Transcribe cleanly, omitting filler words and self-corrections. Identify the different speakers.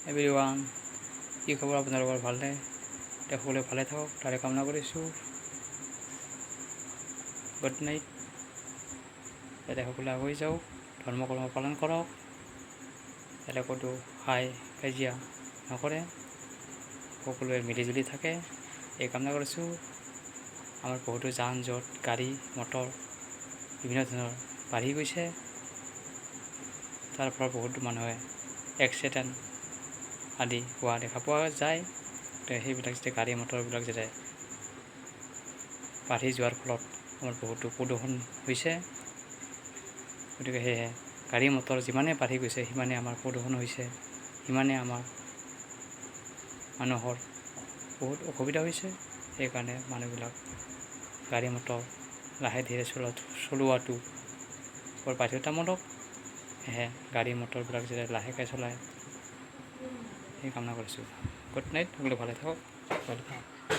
Speaker 1: Everyone, কি খবৰ আপোনালোকৰ? ভালনে? সকলোৱে ভালে থাকক তাৰে কামনা কৰিছোঁ। Good night. যাতে সকলোৱে আগুৱাই যাওক, ধৰ্ম কৰ্ম পালন কৰক, যাতে ক'তো হাই কাজিয়া নকৰে, সকলোৱে মিলিজুলি থাকে, এই কামনা কৰিছোঁ। আমাৰ বহুতো যান জঁট গাড়ী মটৰ বিভিন্ন ধৰণৰ বাঢ়ি গৈছে, তাৰ ফলত বহুতো মানুহে এক্সিডেণ্ট আদি হোৱা দেখা পোৱা যায়। তো সেইবিলাক যাতে গাড়ী মটৰবিলাক যাতে বাঢ়ি যোৱাৰ ফলত আমাৰ বহুতো প্ৰদূষণ হৈছে। গতিকে সেয়েহে গাড়ী মটৰ যিমানে বাঢ়ি গৈছে সিমানে আমাৰ প্ৰদূষণ হৈছে, সিমানে আমাৰ মানুহৰ বহুত অসুবিধা হৈছে। সেইকাৰণে মানুহবিলাক গাড়ী মটৰ লাহে ধীৰে চলোৱাটো বৰ বাধ্যতামূলক। সেয়েহে গাড়ী মটৰবিলাক যাতে লাহেকৈ চলায় সেই কামনা কৰিছোঁ। গুড নাইট, সকলোৱে ভালে থাকক, ভালে থাকক।